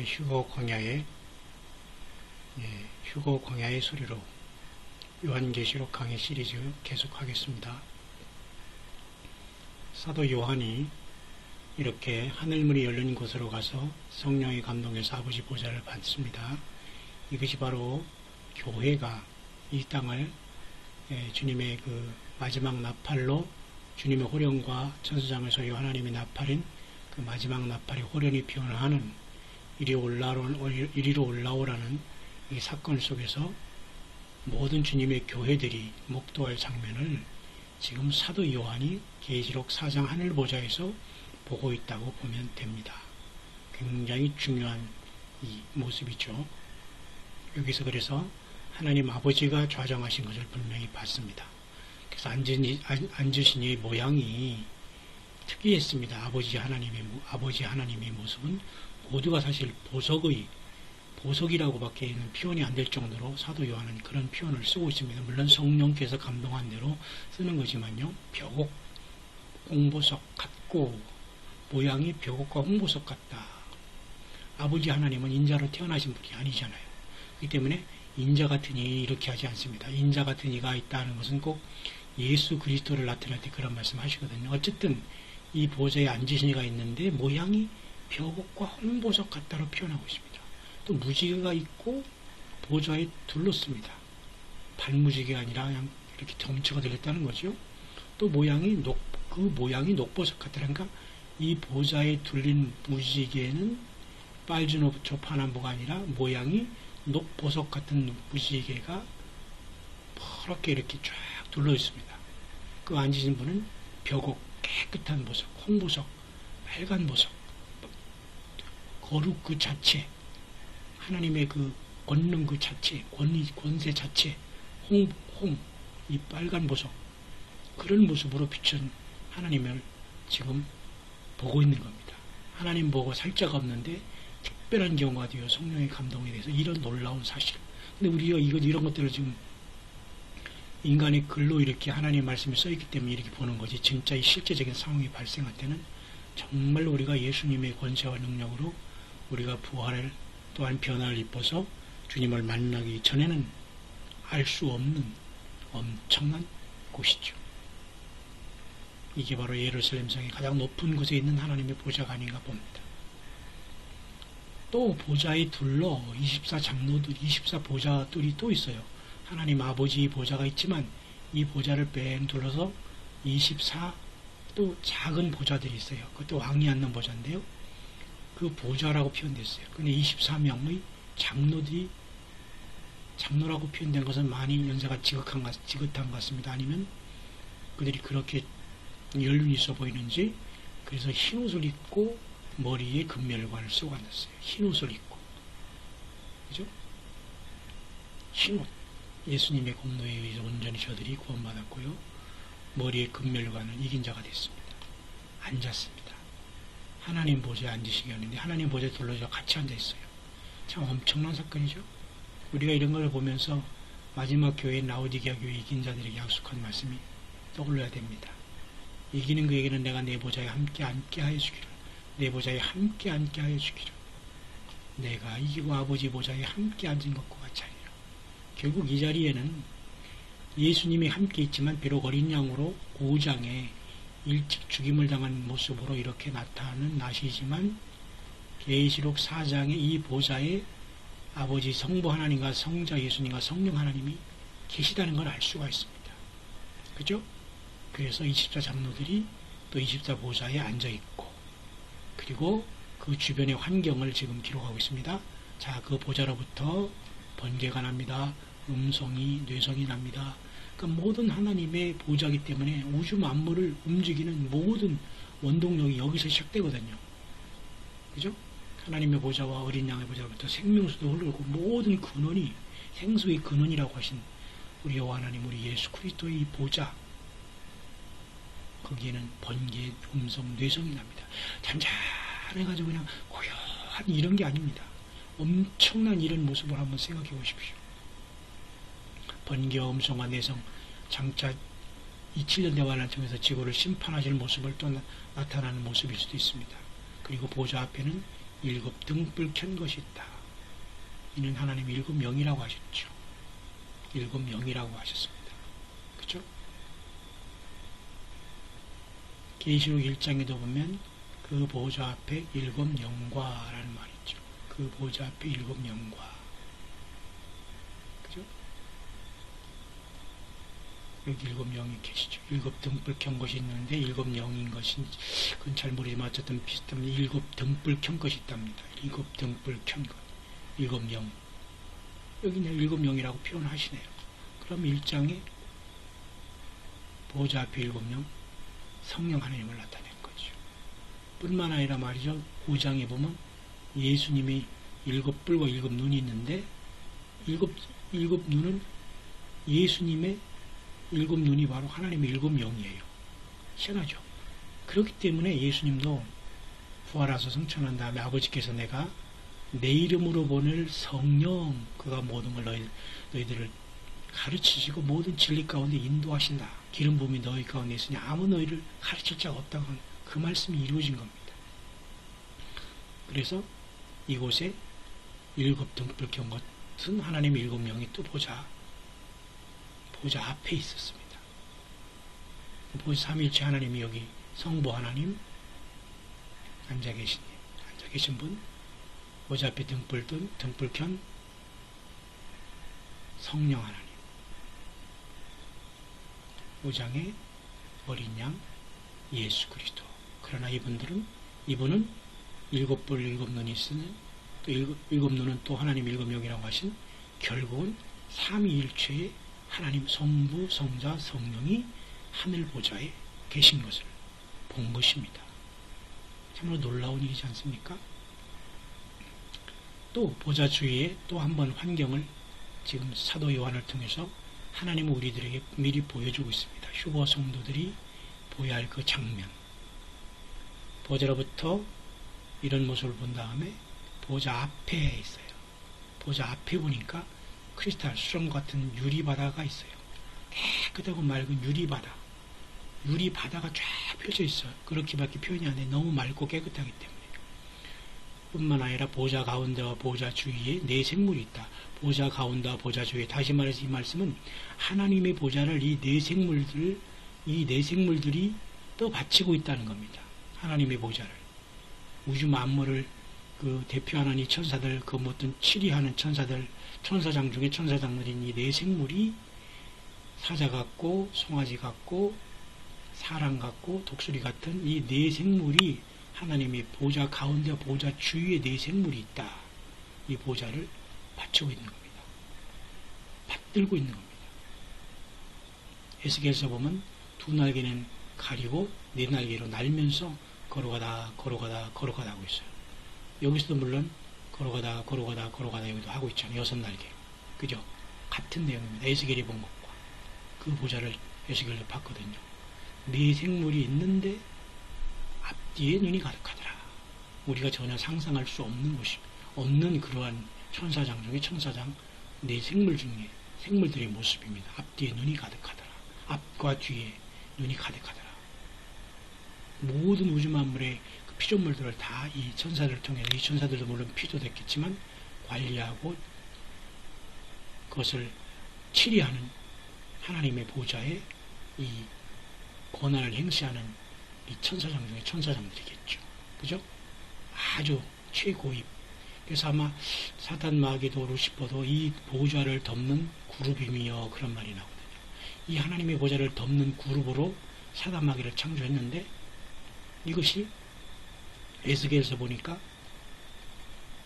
휴거 광야의 소리로 요한계시록 강의 시리즈 계속하겠습니다. 사도 요한이 이렇게 하늘문이 열린 곳으로 가서 성령의 감동에서 아버지 보좌를 받습니다. 이것이 바로 교회가 이 땅을 주님의 그 마지막 나팔로 주님의 호령과 천수장을 소유 하나님의 나팔인 그 마지막 나팔의 호련히 표현하는 이리로 올라오라는 이 사건 속에서 모든 주님의 교회들이 목도할 장면을 지금 사도 요한이 계시록 4장 하늘보좌에서 보고 있다고 보면 됩니다. 굉장히 중요한 이 모습이죠. 여기서 그래서 하나님 아버지가 좌정하신 것을 분명히 봤습니다. 그래서 앉으신 이 모양이 특이했습니다. 아버지 하나님의 모습은 모두가 사실 보석이라고밖에 표현이 안 될 정도로 사도 요한은 그런 표현을 쓰고 있습니다. 물론 성령께서 감동한 대로 쓰는 거지만요. 벽옥, 홍보석 같고 모양이 벽옥과 홍보석 같다. 아버지 하나님은 인자로 태어나신 분이 아니잖아요. 그렇기 때문에 인자 같은 이 이렇게 하지 않습니다. 인자 같은 이가 있다는 것은 꼭 예수 그리스도를 나타낼 때 그런 말씀 하시거든요. 어쨌든 이 보좌에 앉으신 이가 있는데 모양이 벽옥과 홍보석 같다로 표현하고 있습니다. 또 무지개가 있고 보좌에 둘렀습니다. 발무지개가 아니라 그냥 이렇게 점처가 들렸다는 거죠. 또 모양이 녹보석 같다니까 이 보좌에 둘린 무지개는 빨주노초 파남보가 아니라 모양이 녹보석 같은 무지개가 퍼렇게 이렇게 쫙 둘러 있습니다. 그 앉으신 분은 벽옥, 깨끗한 보석, 홍보석, 빨간 보석, 거룩 그 자체, 하나님의 그 권능 그 자체, 권세 자체, 이 빨간 보석, 그런 모습으로 비춘 하나님을 지금 보고 있는 겁니다. 하나님 보고 살자가 없는데 특별한 경우가 되어 성령의 감동에 대해서 이런 놀라운 사실. 근데 우리가 이런 것들을 지금 인간의 글로 이렇게 하나님의 말씀이 써있기 때문에 이렇게 보는 거지, 진짜 이 실제적인 상황이 발생할 때는 정말로 우리가 예수님의 권세와 능력으로 우리가 부활을 또한 변화를 입어서 주님을 만나기 전에는 알 수 없는 엄청난 곳이죠. 이게 바로 예루살렘 성의 가장 높은 곳에 있는 하나님의 보좌가 아닌가 봅니다. 또 보좌에 둘러 24 보좌들이 또 있어요. 하나님 아버지 보좌가 있지만 이 보좌를 뺑 둘러서 24 또 작은 보좌들이 있어요. 그것도 왕이 앉는 보좌인데요. 그 보좌라고 표현됐어요. 근데 24명의 장로라고 표현된 것은 많이 연세가 지긋한 것 같습니다. 아니면 그들이 그렇게 연륜이 있어 보이는지, 그래서 흰 옷을 입고 머리에 금멸관을 쓰고 앉았어요. 흰 옷을 입고. 그죠? 흰 옷. 예수님의 공로에 의해서 온전히 저들이 구원받았고요. 머리에 금멸관을 이긴 자가 됐습니다. 앉았습니다. 하나님 보좌에 앉으시게 하는데 하나님 보좌에 둘러서 같이 앉아있어요. 참 엄청난 사건이죠. 우리가 이런 걸 보면서 마지막 교회 라오디게아 교회 이긴 자들에게 약속한 말씀이 떠올려야 됩니다. 이기는 그에게는 내가 내 보좌에 함께 앉게 하여 주기를, 내 보좌에 함께 앉게 하여 주기를, 내가 이기고 아버지 보좌에 함께 앉은 것과 같이 하리라. 결국 이 자리에는 예수님이 함께 있지만 비록 어린 양으로 5장에 일찍 죽임을 당한 모습으로 이렇게 나타나는 나시지만 계시록 4장의 이 보좌에 아버지 성부 하나님과 성자 예수님과 성령 하나님이 계시다는 걸 알 수가 있습니다. 그죠? 그래서 24 장로들이 또 24 보좌에 앉아있고, 그리고 그 주변의 환경을 지금 기록하고 있습니다. 자, 그 보좌로부터 번개가 납니다. 음성이, 뇌성이 납니다. 그러니까 모든 하나님의 보좌이기 때문에 우주 만물을 움직이는 모든 원동력이 여기서 시작되거든요. 그죠? 하나님의 보좌와 어린 양의 보좌로부터 생명수도 흐르고 모든 근원이, 생수의 근원이라고 하신 우리 여호와 하나님, 우리 예수 그리스도의 보좌, 거기에는 번개, 음성, 뇌성이 납니다. 잔잔해가지고 그냥 고요한 이런 게 아닙니다. 엄청난 이런 모습을 한번 생각해 보십시오. 번개와 음성과 내성, 장차 27년 대환란 통해서 지구를 심판하실 모습을 또 나타나는 모습일 수도 있습니다. 그리고 보좌 앞에는 일곱 등불 켠 것이 있다. 이는 하나님 일곱 영이라고 하셨죠. 일곱 영이라고 하셨습니다. 그죠? 계시록 1장에도 보면 그 보좌 앞에 일곱 영과라는 말이 있죠. 그 보좌 앞에 일곱 영과. 그죠? 여기 일곱 영이 계시죠. 일곱 등불 켠 것이 있는데 일곱 영인 것인지 그건 잘 모르지만 어쨌든 비슷한 일곱 등불 켠 것이 있답니다. 일곱 등불 켠 것. 일곱 영. 여기 그냥 일곱 영이라고 표현하시네요. 그럼 1장에 보좌 앞에 일곱 영, 성령 하나님을 나타낸 거죠. 뿐만 아니라 말이죠. 5장에 보면 예수님이 일곱 뿔과 일곱 눈이 있는데 일곱 눈은 예수님의 일곱 눈이 바로 하나님의 일곱 영이에요. 희한하죠. 그렇기 때문에 예수님도 부활하셔서 승천한 다음에 아버지께서 내가 내 이름으로 보낼 성령 그가 모든 걸 너희들을 가르치시고 모든 진리 가운데 인도하신다. 기름 부음이 너희 가운데 있으니 아무 너희를 가르칠 자가 없다고 하는 그 말씀이 이루어진 겁니다. 그래서 이곳에 일곱 등불 켠 것은 하나님의 일곱 명이 또 보좌 앞에 있었습니다. 보좌 삼위일체 하나님이 여기 성부 하나님 앉아 계신 분 보좌 앞에 등불 켠 성령 하나님 5장의 어린 양 예수 그리스도. 그러나 이분은 일곱 뿔 일곱 눈이 있으니 또 일곱 눈은 또 하나님 일곱 영이라고 하신 결국은 삼위일체의 하나님 성부 성자 성령이 하늘 보좌에 계신 것을 본 것입니다. 참으로 놀라운 일이지 않습니까? 또 보좌 주위에 또 한 번 환경을 지금 사도 요한을 통해서 하나님은 우리들에게 미리 보여주고 있습니다. 휴거 성도들이 보여야 할 그 장면. 보좌로부터 이런 모습을 본 다음에 보좌 앞에 있어요. 보좌 앞에 보니까 크리스탈 수정 같은 유리바다가 있어요. 깨끗하고 맑은 유리바다가 쫙 펴져 있어요. 그렇게밖에 표현이 안 돼. 너무 맑고 깨끗하기 때문에. 뿐만 아니라 보좌 가운데와 보좌 주위에 네 생물이 있다. 보좌 가운데와 보좌 주위에, 다시 말해서 이 말씀은 하나님의 보좌를 이 네 생물들이 또 바치고 있다는 겁니다. 하나님의 보좌를. 우주 만물을 그 대표하는 이 천사들, 그 모든 치리하는 천사들, 천사장 중에 천사장들인 이 네 생물이 사자 같고 송아지 같고 사람 같고 독수리 같은 이 네 생물이 하나님의 보좌 가운데 보좌 주위에 네 생물이 있다. 이 보좌를 받치고 있는 겁니다. 받들고 있는 겁니다. 에스겔서 보면 두 날개는 가리고 네 날개로 날면서 걸어가다 하고 있어요. 여기서도 물론 걸어가다 여기도 하고 있잖아요. 6날개. 그죠? 같은 내용입니다. 에스겔이 본 것과 그 보좌를 에스겔도 봤거든요. 네 생물이 있는데 앞뒤에 눈이 가득하더라. 우리가 전혀 상상할 수 없는 그러한 천사장 중에 천사장 네 생물들의 모습입니다. 앞뒤에 눈이 가득하더라. 앞과 뒤에 눈이 가득하더라. 모든 우주 만물의 그 피조물들을 다 이 천사들을 통해, 이 천사들도 물론 피조됐겠지만 관리하고 그것을 치리하는 하나님의 보좌에 이 권한을 행使하는 이 천사장 중에 천사장들이겠죠. 그죠? 아주 최고입. 그래서 아마 사단 마귀도 루시퍼도 이 보좌를 덮는 그룹이며 그런 말이 나오거든요. 이 하나님의 보좌를 덮는 그룹으로 사단 마귀를 창조했는데 이것이 에스겔에서 보니까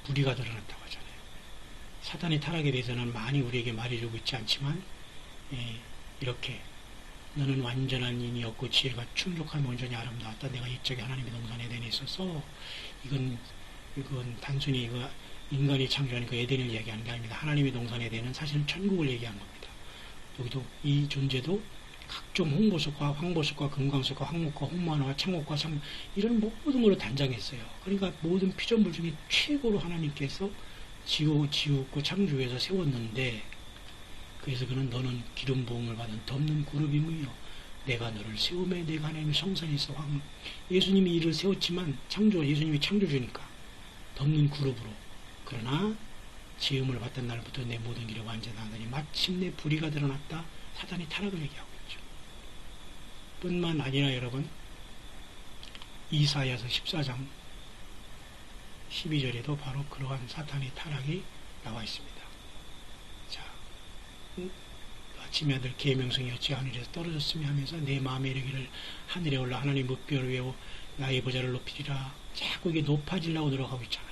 불의가 드러났다고 하잖아요. 사단의 타락에 대해서는 많이 우리에게 말해주고 있지 않지만 이렇게 너는 완전한 인이었고 지혜가 충족하며 온전히 아름다웠다. 내가 이쪽에 하나님의 동산 에덴에 있어서 이건 단순히 인간이 창조한 그 에덴을 얘기하는 게 아닙니다. 하나님의 동산 에덴은 사실은 천국을 얘기한 겁니다. 여기도 이 존재도 각종 홍보석과 황보석과 금광석과 황목과 홍만화와 창옥과 상 이런 모든 걸로 단장했어요. 그러니까 모든 피조물 중에 최고로 하나님께서 지었고 창조해서 세웠는데 그래서 그는 너는 기름 부음을 받은 덮는 그룹이며 내가 너를 세우매 내가 하나님의 성산에서 예수님이 이를 세웠지만 예수님이 창조주니까 덮는 그룹으로. 그러나 지음을 받던 날부터 내 모든 길을 완전하더니 마침내 불의가 드러났다. 사단이 타락을 얘기하고 있죠. 뿐만 아니라 여러분, 이사야서 14장 12절에도 바로 그러한 사탄의 타락이 나와 있습니다. 자, 아침에 아들 계명성이 어찌 하늘에서 떨어졌으며 하면서 내 마음에 이르기를 하늘에 올라 하나님 뭇별을 외워 나의 보좌를 높이리라. 자꾸 이게 높아지려고 노력하고 있잖아요.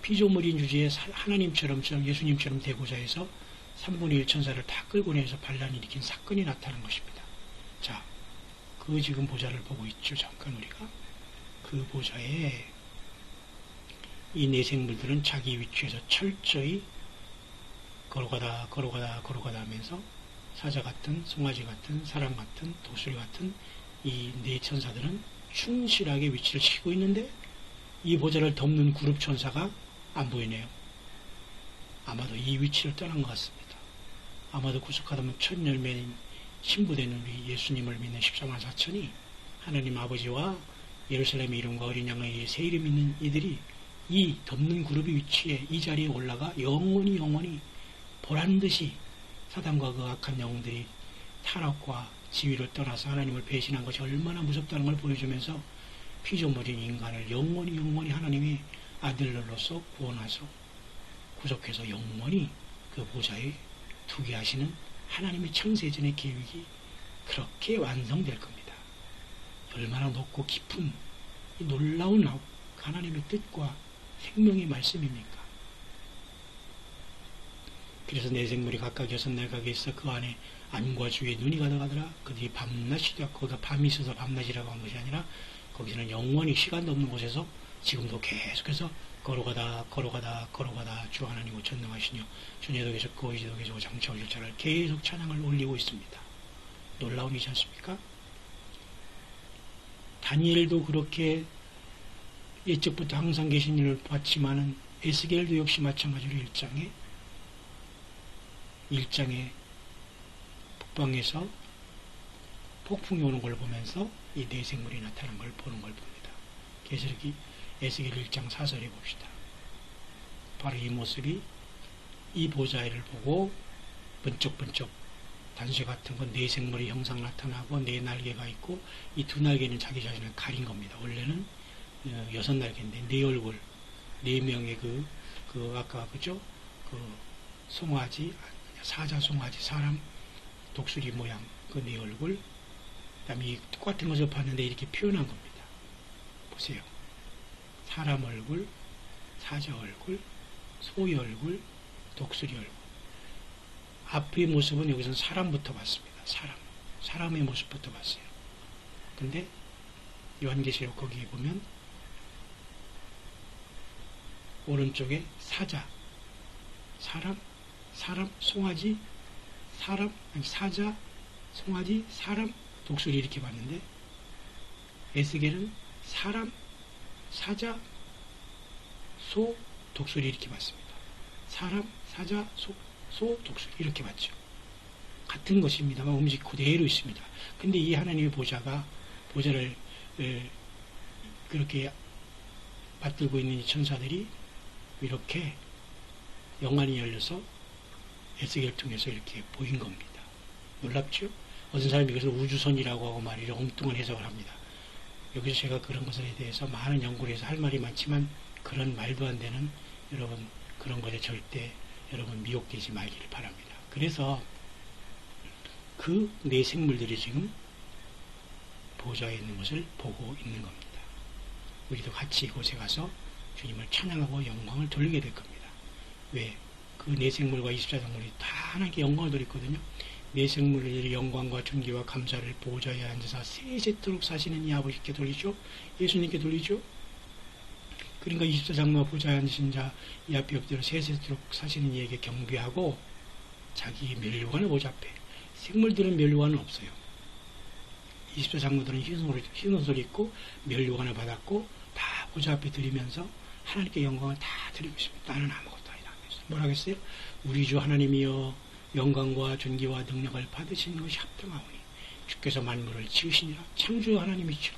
피조물인 주제에 하나님처럼 예수님처럼 되고자 해서 3분의 1 천사를 다 끌고 내서 반란이 일으킨 사건이 나타난 것입니다. 자, 그 지금 보좌를 보고 있죠. 잠깐 우리가 그 보좌에 이 내생물들은 자기 위치에서 철저히 걸어가다 하면서 사자 같은, 송아지 같은, 사람 같은, 독수리 같은 이 네 천사들은 충실하게 위치를 지키고 있는데 이 보좌를 덮는 그룹 천사가 안 보이네요. 아마도 이 위치를 떠난 것 같습니다. 아마도 구속하다면 첫 열매인 신부되는 우리 예수님을 믿는 14만 4천이 하나님 아버지와 예루살렘의 이름과 어린 양의 새 이름 있는 이들이 이 덮는 그룹의 위치에 이 자리에 올라가 영원히 보란듯이 사단과 그 악한 영들이 타락과 지위를 떠나서 하나님을 배신한 것이 얼마나 무섭다는 걸 보여주면서 피조물인 인간을 영원히 하나님의 아들로서 구원하서 구속해서 영원히 그 보좌에 두게 하시는 하나님의 창세전의 계획이 그렇게 완성될 겁니다. 얼마나 높고 깊은 놀라운 하나님의 뜻과 생명의 말씀입니까? 그래서 내 생물이 각각 6날각에 있어 그 안에 안과 주의 눈이 가득하더라. 그들이 밤낮이도 않고 거기가 밤이 있어서 밤낮이라고 한 것이 아니라 거기서는 영원히 시간도 없는 곳에서 지금도 계속해서 걸어가다 주 하나님은 전능하시뇨 주님도 계셨고 이제도 계시고 장차 오실 자를 계속 찬양을 올리고 있습니다. 놀라운 일이지 않습니까? 다니엘도 그렇게 예적부터 항상 계신 일을 봤지만은 에스겔도 역시 마찬가지로 1장에 북방에서 폭풍이 오는 걸 보면서 이 네 생물이 나타난 걸 보는 걸 봅니다. 계시록이 에스겔 1장 4절에 봅시다. 바로 이 모습이 이 보좌를 보고 번쩍번쩍 단수 같은 건 네 생물의 형상 나타나고 네 날개가 있고 이 두 날개는 자기 자신을 가린 겁니다. 원래는 6날개인데 네 얼굴, 4명의 아까 그죠? 그 송아지, 사자 송아지, 사람, 독수리 모양 그 네 얼굴, 그 다음에 이 똑같은 것을 봤는데 이렇게 표현한 겁니다. 보세요. 사람 얼굴, 사자 얼굴, 소의 얼굴, 독수리 얼굴. 앞의 모습은 여기서 사람부터 봤습니다. 사람의 모습부터 봤어요. 근데 요한계시록 거기에 보면 오른쪽에 사자, 사람, 송아지, 사자, 송아지, 사람, 독수리 이렇게 봤는데 에스겔은 사람, 사자, 소, 독수리 이렇게 봤습니다. 사람, 사자, 소, 독수리 이렇게 봤죠. 같은 것입니다만 음식 그대로 있습니다. 근데 이 하나님의 보좌를 그렇게 받들고 있는 이 천사들이 이렇게 영안이 열려서 에스겔을 통해서 이렇게 보인 겁니다. 놀랍죠? 어떤 사람이 이것을 우주선이라고 하고 말이죠. 엉뚱한 해석을 합니다. 여기서 제가 그런 것에 대해서 많은 연구를 해서 할 말이 많지만 그런 말도 안 되는 여러분 그런 것에 절대 여러분 미혹되지 말기를 바랍니다. 그래서 그 네 생물들이 지금 보좌에 있는 것을 보고 있는 겁니다. 우리도 같이 이곳에 가서 주님을 찬양하고 영광을 돌리게 될 겁니다. 왜? 그 네 생물과 24생물이 다 하나님께 영광을 돌렸거든요. 네 생물들이 영광과 존귀와 감사를 보좌에 앉아서 세세토록 사시는 이 아버지께 돌리죠. 예수님께 돌리죠. 그러니까 24장로와 보좌에 앉으신 자 이 앞에 엎드려 세세토록 사시는 이에게 경배하고 자기 면류관을 보좌 앞에. 생물들은 면류관은 없어요. 24장로들은 흰 옷을 입고 면류관을 받았고 다 보좌 앞에 드리면서 하나님께 영광을 다 드리고 있습니다. 나는 아무것도 아니다 하면서 뭐라 하겠어요? 우리 주 하나님이여 영광과 존귀와 능력을 받으시는 것이 합당하오니 주께서 만물을 지으시니라. 창조 하나님이죠.